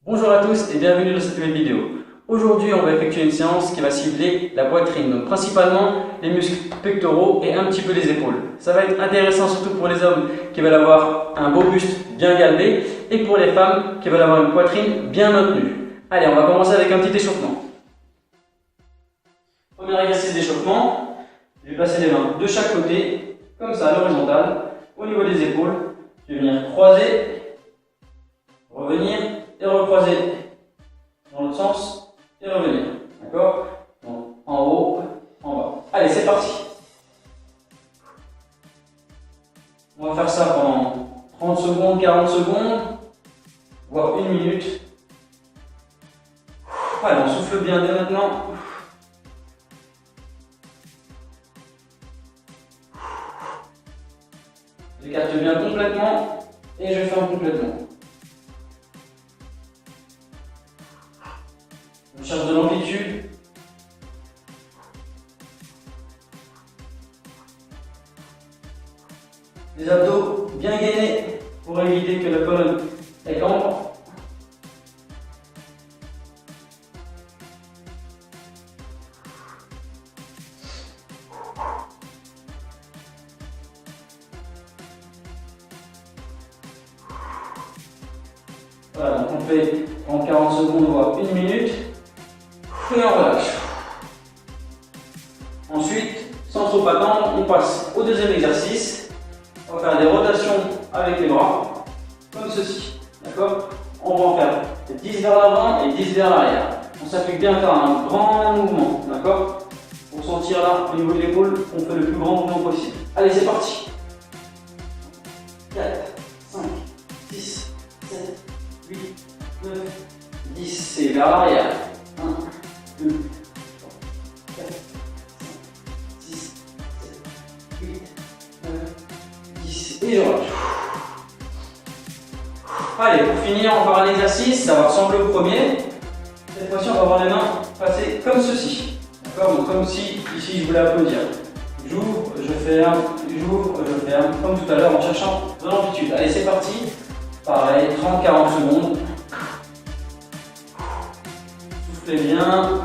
Bonjour à tous et bienvenue dans cette nouvelle vidéo. Aujourd'hui, on va effectuer une séance qui va cibler la poitrine, donc principalement les muscles pectoraux et un petit peu les épaules. Ça va être intéressant surtout pour les hommes qui veulent avoir un beau buste bien galbé et pour les femmes qui veulent avoir une poitrine bien maintenue. Allez, on va commencer avec un petit échauffement. Premier exercice d'échauffement, je vais placer les mains de chaque côté, comme ça à l'horizontale, au niveau des épaules. Je vais venir croiser, revenir et recroiser dans l'autre sens et revenir. D'accord? Donc en haut, en bas. Allez, c'est parti. On va faire ça pendant 30 secondes, 40 secondes, voire 1 minute. Allez, on souffle bien dès maintenant. J'écarte bien complètement et je ferme complètement. On cherche de l'amplitude. Les abdos bien gainés pour éviter que la colonne cambre. Voilà, donc on fait en 40 secondes voire 1 minute. Et on relâche. Ensuite, sans trop attendre, on passe au deuxième exercice. On va faire des rotations avec les bras, comme ceci. D'accord? On va en faire 10 vers l'avant et 10 vers l'arrière. On s'applique bien à faire un grand mouvement. D'accord? Pour sentir là, au niveau de l'épaule, on fait le plus grand mouvement possible. Allez, c'est parti. 4, 5, 6, 7, 8, 9, 10. Et vers l'arrière. 1, 2, 3, 4, 5, 6, 7, 8, 9, 10 et je relâche. Allez, pour finir, on va faire un exercice, ça va ressembler au premier. Cette fois-ci, on va avoir les mains passées comme ceci. D'accord? Donc comme si, ici, je voulais applaudir. J'ouvre, je ferme, comme tout à l'heure en cherchant de l'amplitude. Allez, c'est parti. Pareil, 30-40 secondes. Soufflez bien.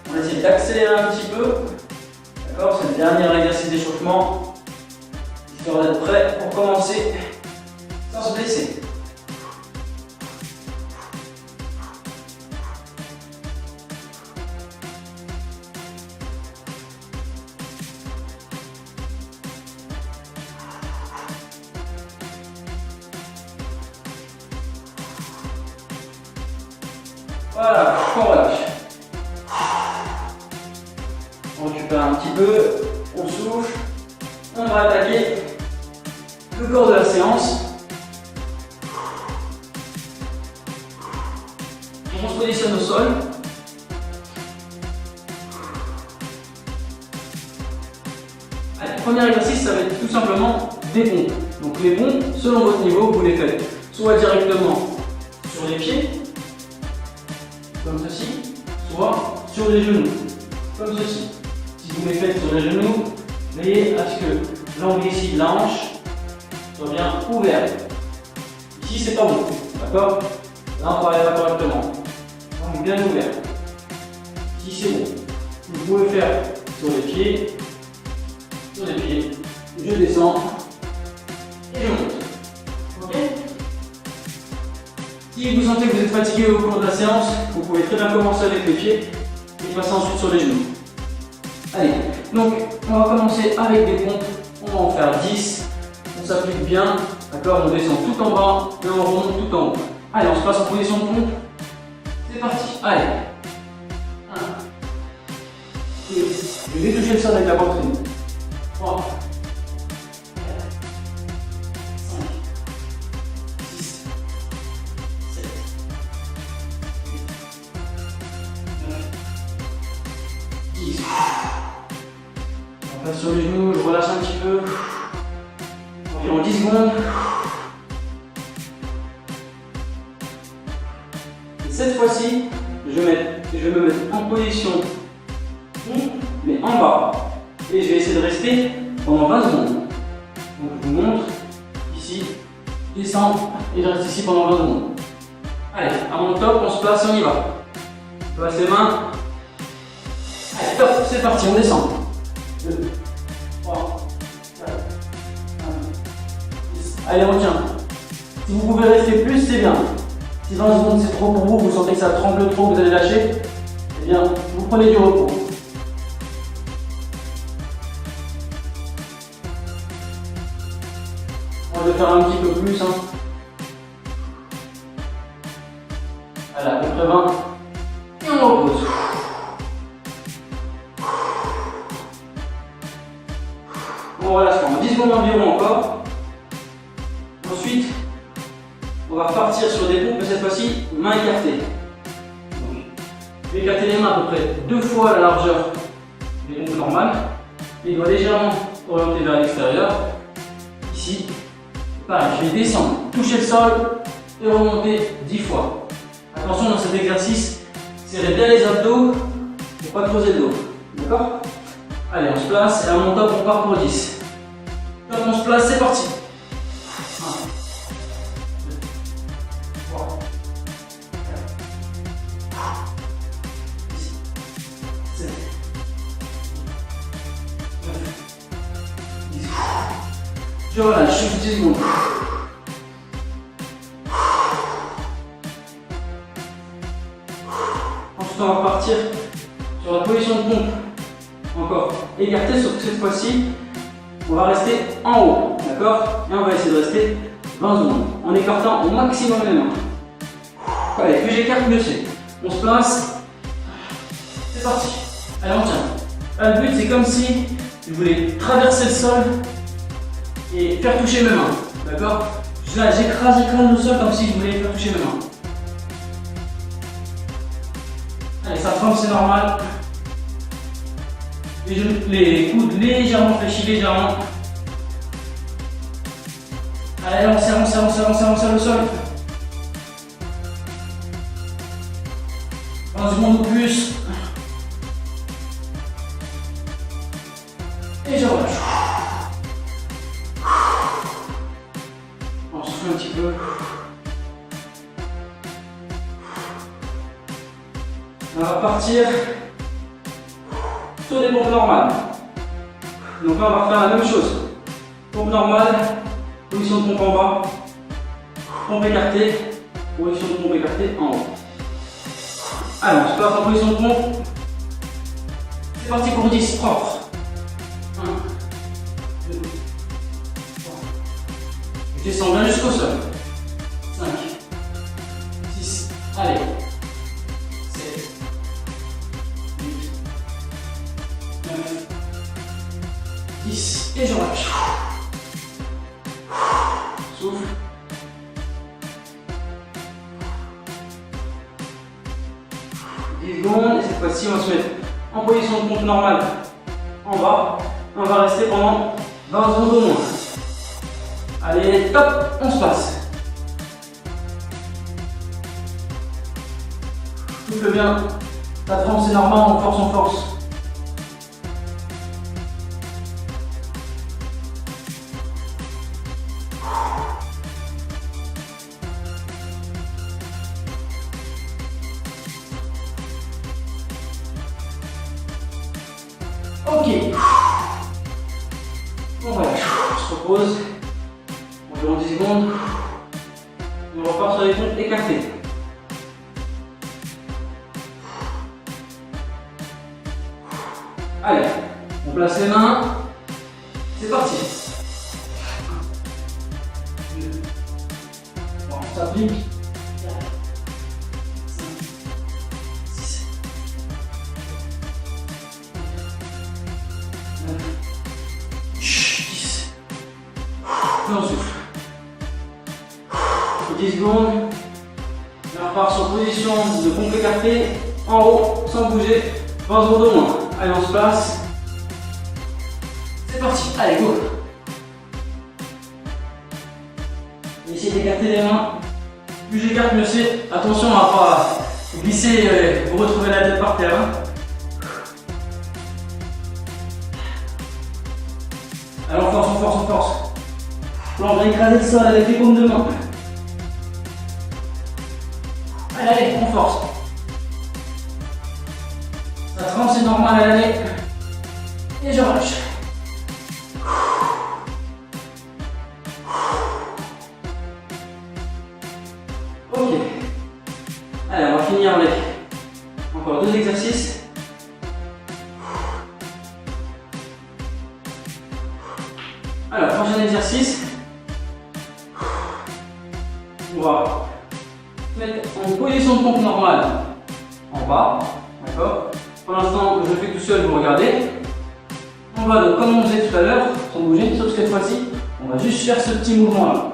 On va essayer d'accélérer un petit peu. D'accord? C'est le dernier exercice d'échauffement. Histoire d'être prêt pour commencer sans se blesser. Voilà, on relâche. On récupère un petit peu, on souffle, on va attaquer le corps de la séance. On se positionne au sol. Allez, premier exercice, ça va être tout simplement des pompes. Donc les pompes, selon votre niveau, vous les faites soit directement sur les pieds, comme ceci, soit sur les genoux, comme ceci. Si vous les faites sur les genoux, veillez à ce que l'angle ici de la hanche soit bien ouvert. Ici, c'est pas bon, d'accord? Là, on travaillera correctement. L'angle bien ouvert. Ici, c'est bon. Vous pouvez faire sur les pieds, je descends et je monte. Ok? Si vous sentez que vous êtes fatigué au cours de la séance, vous pouvez très bien commencer avec les pieds et passer ensuite sur les genoux. Allez, donc on va commencer avec des pompes, on va en faire 10, on s'applique bien, d'accord, on descend tout en bas et on remonte tout en haut. Allez, on se passe en position de pompe, c'est parti, allez. 1, 2, je vais toucher le sol avec la poitrine. 3, 4, 5, 6, 7, 8, 9, 10. On passe sur les genoux, je relâche un petit peu. Environ 10 secondes. Et cette fois-ci, je vais me mettre en position mais en bas. Et je vais essayer de rester pendant 20 secondes. Donc je monte, ici, je descends et je reste ici pendant 20 secondes. Allez, à mon top, on se place, on y va. Je place les mains. Allez, top, c'est parti, on descend. 2, 3, 4, 5, 6. Allez, on tient. Si vous pouvez rester plus, c'est bien. Si 20 secondes c'est trop pour vous, vous sentez que ça tremble trop, vous allez lâcher, eh bien, vous prenez du repos. On va faire un petit peu plus. Allez, à peu près 20. Et on repose. On relâche pendant 10 secondes environ encore. Ensuite, on va repartir sur des pompes, mais cette fois-ci, main écartée. Donc, je vais écarter les mains à peu près 2 fois la largeur des pompes normales. Les doigts légèrement orientés vers l'extérieur. Ici, pareil, je vais descendre, toucher le sol et remonter 10 fois. Attention dans cet exercice, serrez bien les abdos pour pas creuser le dos. D'accord? Allez, on se place et à mon top, on part pour 10. Top, on se place, c'est parti. 1, 2, 3, 4, 6, 7, 9, 10. Je relâche, 10 secondes. Ensuite, on va repartir sur la position de pompe. Encore écarté, sauf que cette fois-ci, on va rester en haut. D'accord? Et on va essayer de rester 20 secondes en écartant au maximum les mains. Allez, plus j'écarte, mieux c'est. On se place. C'est parti. Allez, on tient. Là, le but, c'est comme si je voulais traverser le sol et faire toucher mes mains. D'accord? Là, j'écrase le sol comme si je voulais faire toucher mes mains. Allez, ça tremble, c'est normal. Les coudes légèrement fléchis, légèrement. Allez, on serre le sol. 20 secondes ou plus. Et je relâche. On souffle un petit peu. On va partir sur des pompes normales. Donc là, on va faire la même chose. Pompe normale, position de pompe en bas, pompe écartée, position de pompe écartée en haut. Allez, on se place en position de pompe. C'est parti pour 10, propre. 1, 2, 3. Je descends bien jusqu'au sol. 5, 6, allez. 7, 8, 9, 10. Et je relâche. Souffle. Secondes, et cette fois-ci on va se mettre en position de pompe normale en bas. On va rester pendant 20 secondes au moins. Allez, top, on se passe. Souffle bien, ta trempe c'est normal, on force, on force. Ok. On relâche. On se repose. Environ 10 secondes. Et on repart sur les pompes écartées. Allez, on place les mains. C'est parti. 1, 2, 3, on s'applique. 4, 5, 6, 9, 10. Et on souffle. 10 secondes. Et on repart sur position de pompe écartée, en haut, sans bouger, 20 secondes au moins. Allez, on se place. C'est parti. Allez, go. Essayez d'écarter les mains. Plus j'écarte, mieux c'est. Attention à ne pas glisser, vous retrouver la tête par terre. Allez, on force, on force, on force. Là, on va écraser le sol avec les paumes de main. Allez, allez, on force. Ça trempe, c'est normal, allez. Et je relâche. Ok. Allez, on va finir avec encore 2 exercices. Alors, prochain exercice. On va se mettre en position de pompe normale en bas. D'accord? Pour l'instant, je le fais tout seul, vous regardez. On va donc, comme on faisait tout à l'heure, sans bouger, sauf que cette fois-ci, on va juste faire ce petit mouvement-là.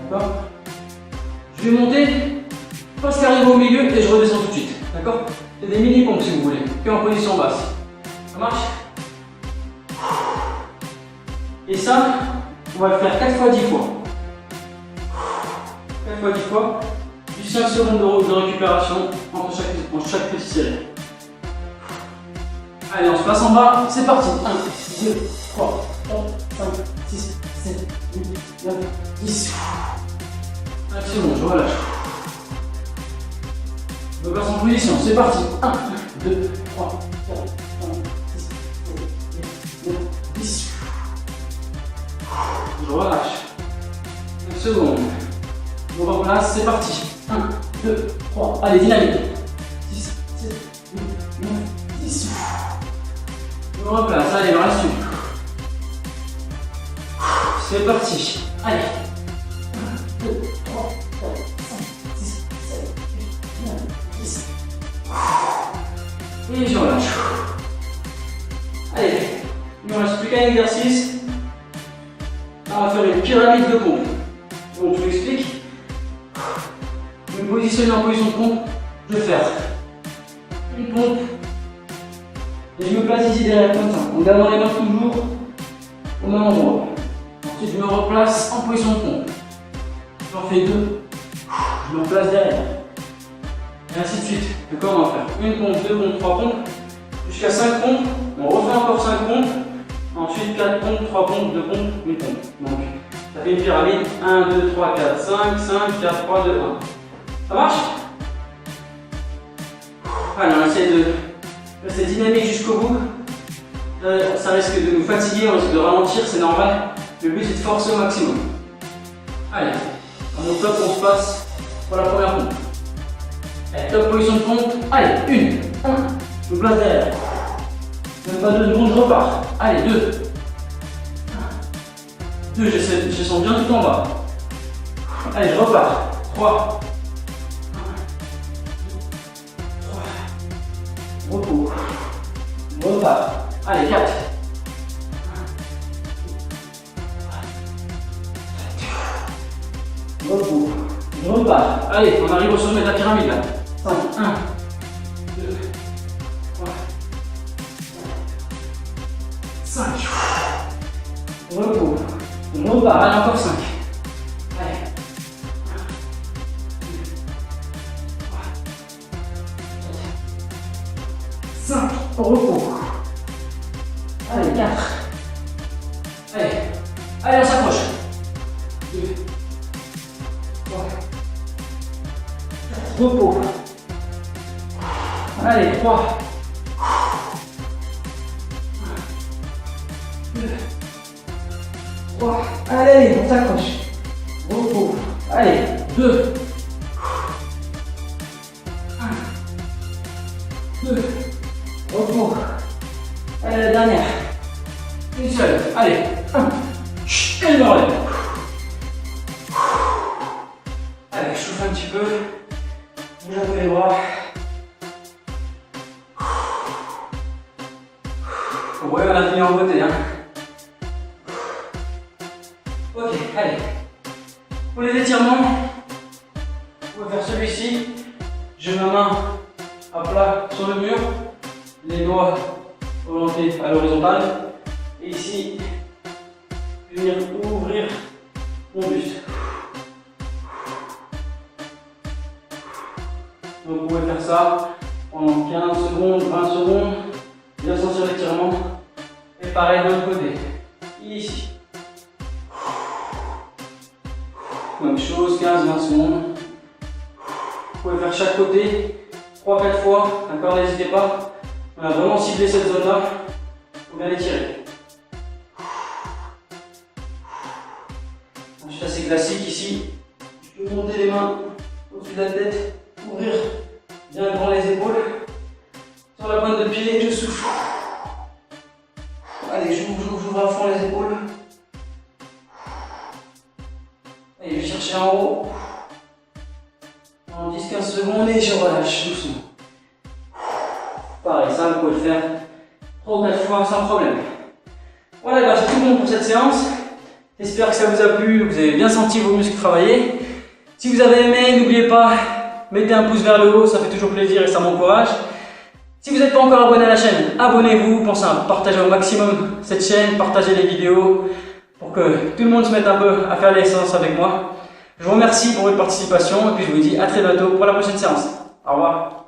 D'accord? Je vais monter, presque arriver au milieu et je redescends tout de suite. D'accord? C'est des mini-pompes si vous voulez, que en position basse. Ça marche? Et ça, on va le faire 4 fois 10 fois. 4 fois 10 fois, juste 5 secondes de récupération entre chaque petite série. Allez, on se place en bas, c'est parti. 1, 2, 3, 4, 5, 6, 7, 8, 9, 10. 5 secondes, je relâche. Je me place en position, c'est parti. 1, 2, 3, 4, 5, 6, 7, 8, 9, 10. Je relâche. 5 secondes. Je me replace, c'est parti. 1, 2, 3. Allez, dynamique. 6, 7, 8, 9, 10. Je me replace, allez, il me reste une. C'est parti. Allez. 1, 2, 3, 4, 5, 6, 7, 8, 9, 10. Et je relâche. Allez, il ne me reste plus qu'un exercice. On va faire une pyramide de pompe. Donc je vous explique. Je vais me positionner en position de pompe. Je vais faire une pompe. Et je me place ici derrière comme ça, en gardant les mains toujours au même endroit. Ensuite je me replace en position de pompe. J'en fais 2. Je me place derrière. Et ainsi de suite. D'accord, on va faire une pompe, 2 pompes, 3 pompes. Jusqu'à 5 pompes. On refait encore 5 pompes. Ensuite 4 pompes, 3 pompes, 2 pompes, une pompe. Donc ça fait une pyramide. 1, 2, 3, 4, 5, 5, 4, 3, 2, 1. Ça marche? Allez, on essaie de rester dynamique jusqu'au bout. Ça risque de nous fatiguer, on risque de ralentir, c'est normal. Le but c'est de forcer au maximum. Allez, à mon top, on se passe pour la première pompe. Allez, top position de pompe. Allez, 1, 1, je me place derrière. Même pas 2 secondes, je repars. Allez, 2. 2, je sens bien tout en bas. Allez, je repars. 3. 3. Repos. Je repars. Allez, 4. 1. Repos. Je repars. Allez, on arrive au sommet de la pyramide là. 5. 1. 2. 3. 5. Repos. On repart. Allez, encore 5. Allez. 1, 2, 3, 4, 5. Repos. Allez, 4. Allez. Allez, on s'accroche. 2, 3, 4. Repos. Allez, 3. 3. Allez, on s'accroche. Repos. Allez, 2. 1. 2. Repos. Allez, la dernière. Une seule. Allez, 1. Et je me relève. Allez, je souffle un petit peu. Bouge un peu les bras. Ouais, on a fini en beauté, hein. Ok, allez. Pour les étirements, on va faire celui-ci. J'ai ma main à plat sur le mur, les doigts orientés à l'horizontale. Et ici, venir ouvrir mon buste. Donc vous pouvez faire ça pendant 15 secondes, 20 secondes. Bien sentir l'étirement. Et pareil de l'autre côté. Ici. Même chose, 15-20 secondes. Vous pouvez faire chaque côté 3-4 fois, d'accord, n'hésitez pas. On a vraiment ciblé cette zone-là. Il faut bien l'étirer. Je suis assez classique ici. Je peux monter les mains au-dessus de la tête, ouvrir bien grand les épaules. Sur la pointe de pied, je souffle. Allez, j'ouvre à fond les épaules. Allez, je vais chercher en haut. En 10-15 secondes et je relâche doucement. Pareil, ça vous pouvez le faire 3 ou 4 fois sans problème. Voilà, bah, c'est tout bon pour cette séance. J'espère que ça vous a plu, que vous avez bien senti vos muscles travailler. Si vous avez aimé, n'oubliez pas, mettez un pouce vers le haut, ça fait toujours plaisir et ça m'encourage. Si vous n'êtes pas encore abonné à la chaîne, abonnez-vous, pensez à partager au maximum cette chaîne, partagez les vidéos pour que tout le monde se mette un peu à faire les séances avec moi. Je vous remercie pour votre participation et puis je vous dis à très bientôt pour la prochaine séance. Au revoir.